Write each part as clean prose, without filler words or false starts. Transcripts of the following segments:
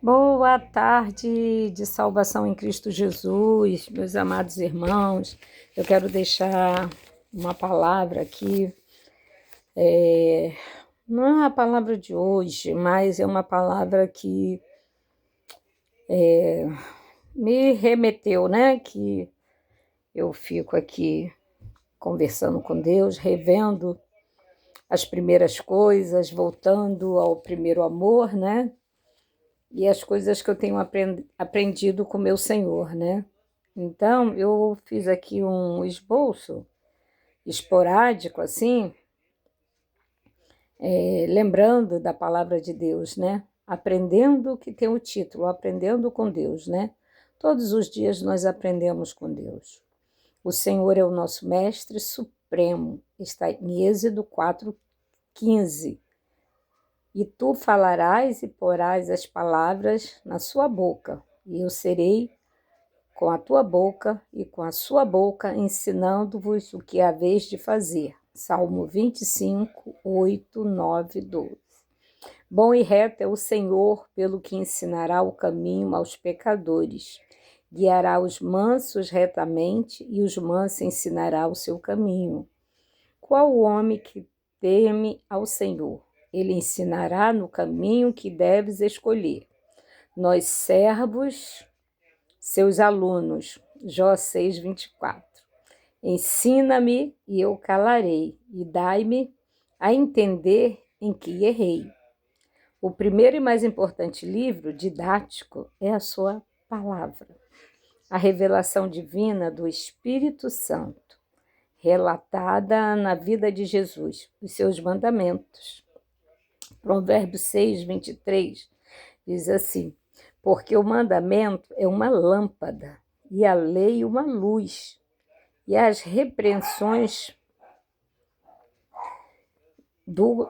Boa tarde de salvação em Cristo Jesus, meus amados irmãos. Eu quero deixar uma palavra aqui. Não é a palavra de hoje, mas é uma palavra que me remeteu, né? Que eu fico aqui conversando com Deus, revendo as primeiras coisas, voltando ao primeiro amor, né? E as coisas que eu tenho aprendido com meu Senhor, né? Então, eu fiz aqui um esboço esporádico, assim, lembrando da palavra de Deus, né? Aprendendo, que tem o título, Aprendendo com Deus, né? Todos os dias nós aprendemos com Deus. O Senhor é o nosso mestre supremo, está em Êxodo 4:15. E tu falarás e porás as palavras na sua boca, e eu serei com a tua boca e com a sua boca, ensinando-vos o que haveis de fazer. Salmo 25, 8, 9, 12. Bom e reto é o Senhor, pelo que ensinará o caminho aos pecadores. Guiará os mansos retamente, e os mansos ensinará o seu caminho. Qual o homem que teme ao Senhor? Ele ensinará no caminho que deves escolher. Nós, servos, seus alunos, Jó 6:24. Ensina-me e eu calarei, e dai-me a entender em que errei. O primeiro e mais importante livro didático é a sua palavra, a revelação divina do Espírito Santo, relatada na vida de Jesus, os seus mandamentos. Provérbios 6:23 diz assim: porque o mandamento é uma lâmpada, e a lei uma luz, e as repreensões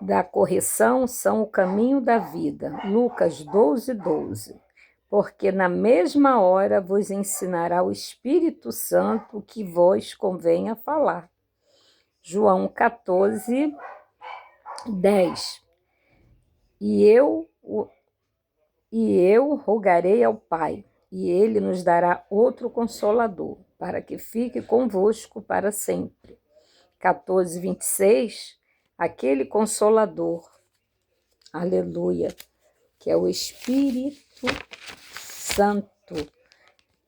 da correção são o caminho da vida. Lucas 12:12. Porque na mesma hora vos ensinará o Espírito Santo o que vos convenha falar. João 14:10. E eu rogarei ao Pai, e ele nos dará outro Consolador, para que fique convosco para sempre. 14:26, aquele Consolador, aleluia, que é o Espírito Santo,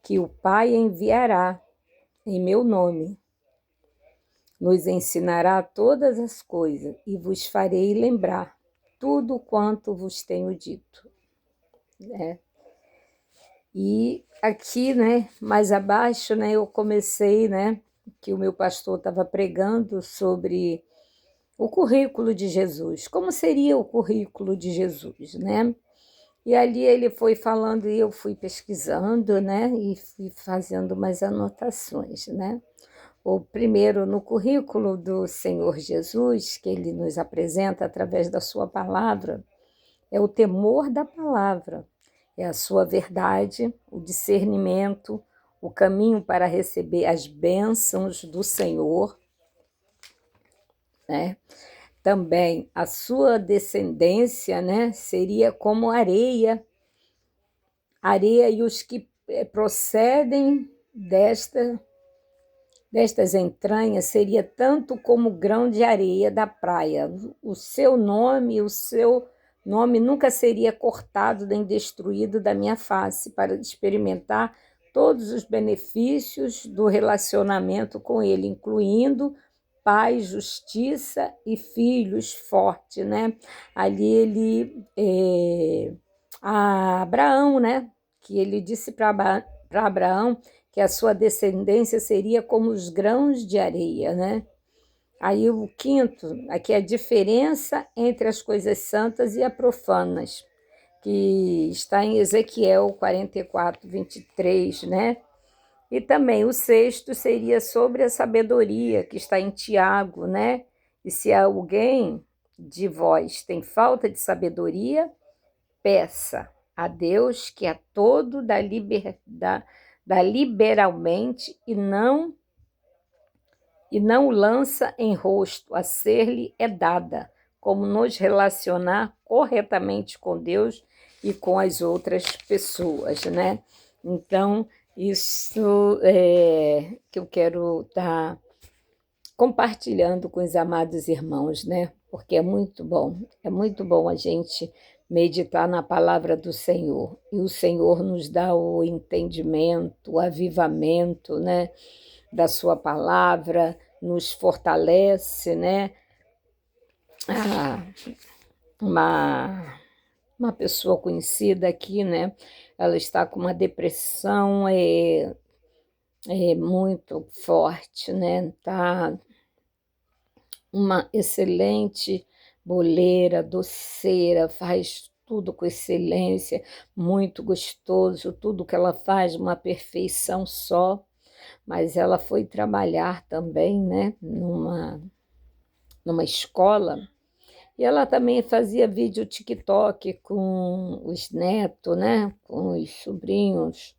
que o Pai enviará em meu nome, nos ensinará todas as coisas, e vos farei lembrar tudo quanto vos tenho dito. E aqui, né, mais abaixo, né, eu comecei, né, que o meu pastor estava pregando sobre o currículo de Jesus. Como seria o currículo de Jesus, né? E ali ele foi falando e eu fui pesquisando, né, e fui fazendo umas anotações, né? O primeiro, no currículo do Senhor Jesus, que ele nos apresenta através da sua palavra, é o temor da palavra, é a sua verdade, o discernimento, o caminho para receber as bênçãos do Senhor, né? Também a sua descendência, né, seria como areia e os que procedem destas entranhas seria tanto como o grão de areia da praia. O seu nome nunca seria cortado nem destruído da minha face, para experimentar todos os benefícios do relacionamento com ele, incluindo paz, justiça e filhos fortes, né? Ali a Abraão, né? Que ele disse para Abraão que a sua descendência seria como os grãos de areia, né? Aí o quinto, aqui é a diferença entre as coisas santas e as profanas, que está em Ezequiel 44:23, né? E também o sexto seria sobre a sabedoria, que está em Tiago, né? E se alguém de vós tem falta de sabedoria, peça a Deus, que a todo dá liberalmente e não o lança em rosto, a ser-lhe é dada. Como nos relacionar corretamente com Deus e com as outras pessoas, né? Então, isso é que eu quero estar compartilhando com os amados irmãos, né? Porque é muito bom a gente meditar na palavra do Senhor. E o Senhor nos dá o entendimento, o avivamento, né, da sua palavra, nos fortalece, né? Ah, uma, uma pessoa conhecida aqui, né? Ela está com uma depressão muito forte, né? Tá uma excelente boleira, doceira, faz tudo com excelência, muito gostoso, tudo que ela faz, uma perfeição só. Mas ela foi trabalhar também, né, numa escola, e ela também fazia vídeo TikTok com os netos, né, com os sobrinhos,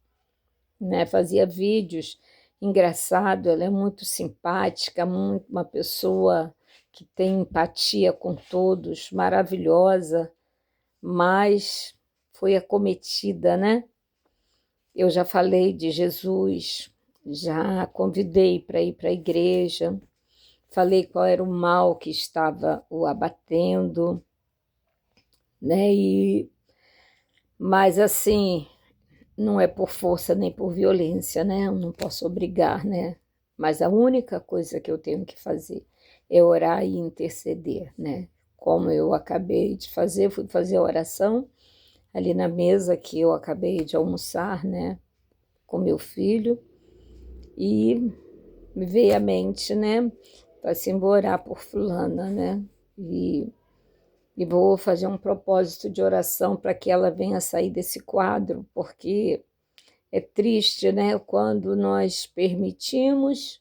né, fazia vídeos engraçado, ela é muito simpática, muito uma pessoa que tem empatia com todos, maravilhosa, mas foi acometida, né? Eu já falei de Jesus, já convidei para ir para a igreja, falei qual era o mal que estava o abatendo, né? Mas assim, não é por força nem por violência, né? Eu não posso obrigar, né? Mas a única coisa que eu tenho que fazer é orar e interceder, né? Como eu acabei de fazer, fui fazer a oração ali na mesa que eu acabei de almoçar, né? Com meu filho, e me veio à mente, né? Assim, vou orar por fulana, né? E vou fazer um propósito de oração para que ela venha sair desse quadro, porque é triste, né? Quando nós permitimos,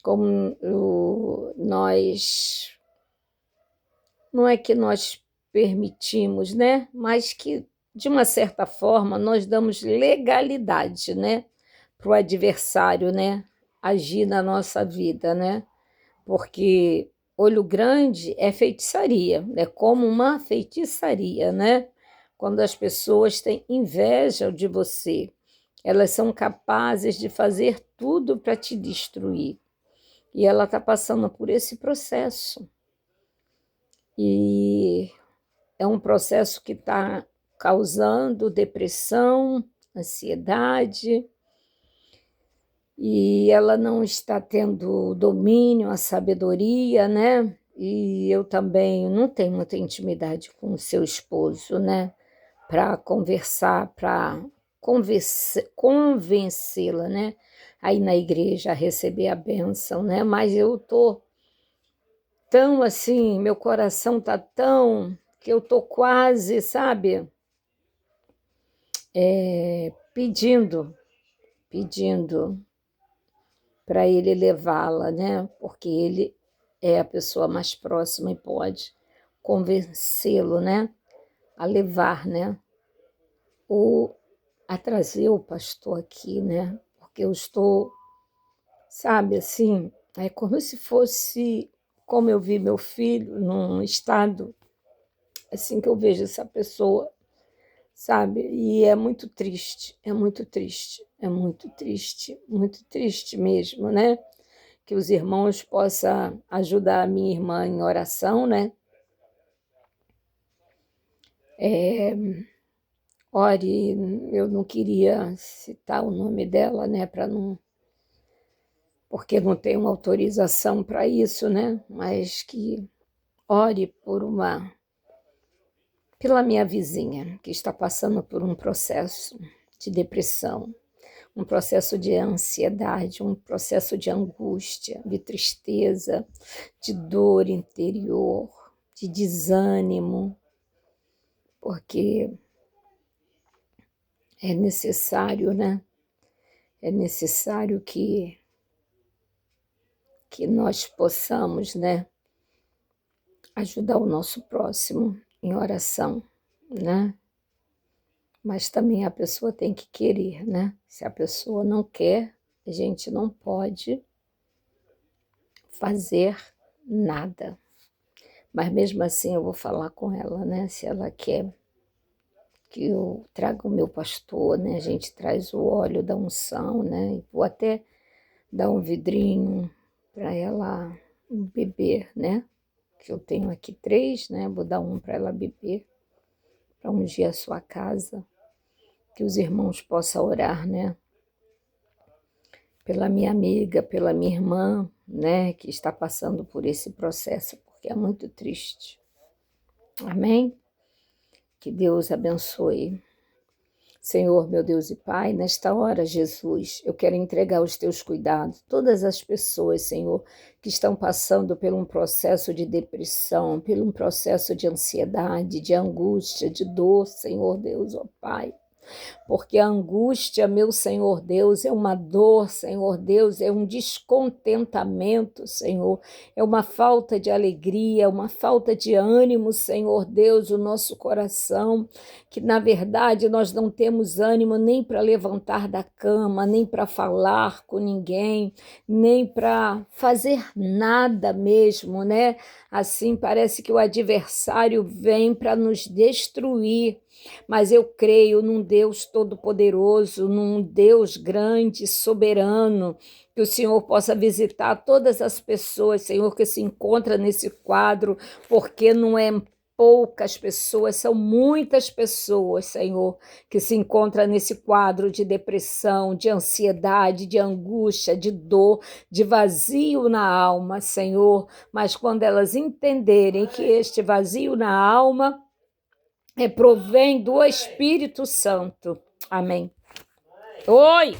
como nós, não é que nós permitimos, né? Mas que, de uma certa forma, nós damos legalidade, né? Para o adversário, né? Agir na nossa vida, né? Porque olho grande é feitiçaria, é como uma feitiçaria, né? Quando as pessoas têm inveja de você, elas são capazes de fazer tudo para te destruir. E ela está passando por esse processo. E é um processo que está causando depressão, ansiedade, e ela não está tendo o domínio, a sabedoria, né? E eu também não tenho muita intimidade com o seu esposo, né? Para conversar, para convencê-la, né? Aí na igreja a receber a bênção, né? Mas eu tô tão assim, meu coração tá tão que eu tô quase, sabe? Pedindo para ele levá-la, né? Porque ele é a pessoa mais próxima e pode convencê-lo, né? A levar, né? Ou a trazer o pastor aqui, né? Porque eu estou, sabe, assim, é como se fosse, como eu vi meu filho num estado, assim que eu vejo essa pessoa, sabe? E é muito triste, é muito triste, é muito triste mesmo, né? Que os irmãos possam ajudar a minha irmã em oração, né? Ore, eu não queria citar o nome dela, né? Para não, porque não tenho autorização para isso, né? Mas que ore pela minha vizinha, que está passando por um processo de depressão, um processo de ansiedade, um processo de angústia, de tristeza, de dor interior, de desânimo, porque é necessário, né? É necessário que nós possamos, né, ajudar o nosso próximo em oração, né? Mas também a pessoa tem que querer, né? Se a pessoa não quer, a gente não pode fazer nada. Mas mesmo assim eu vou falar com ela, né? Se ela quer que eu trago o meu pastor, né? A gente traz o óleo da unção, né? E vou até dar um vidrinho para ela beber, né? Que eu tenho aqui 3, né? Vou dar um para ela beber, para ungir a sua casa, que os irmãos possam orar, né? Pela minha amiga, pela minha irmã, né? Que está passando por esse processo, porque é muito triste. Amém? Que Deus abençoe. Senhor, meu Deus e Pai, nesta hora, Jesus, eu quero entregar os teus cuidados, todas as pessoas, Senhor, que estão passando por um processo de depressão, por um processo de ansiedade, de angústia, de dor, Senhor Deus, ó Pai. Porque a angústia, meu Senhor Deus, é uma dor, Senhor Deus, é um descontentamento, Senhor, é uma falta de alegria, uma falta de ânimo, Senhor Deus, o nosso coração, que na verdade nós não temos ânimo nem para levantar da cama, nem para falar com ninguém, nem para fazer nada mesmo, né? Assim parece que o adversário vem para nos destruir. Mas eu creio num Deus todo-poderoso, num Deus grande, soberano, que o Senhor possa visitar todas as pessoas, Senhor, que se encontram nesse quadro, porque não é poucas pessoas, são muitas pessoas, Senhor, que se encontram nesse quadro de depressão, de ansiedade, de angústia, de dor, de vazio na alma, Senhor. Mas quando elas entenderem que este vazio na alma provém do Espírito Santo. Amém. Oi!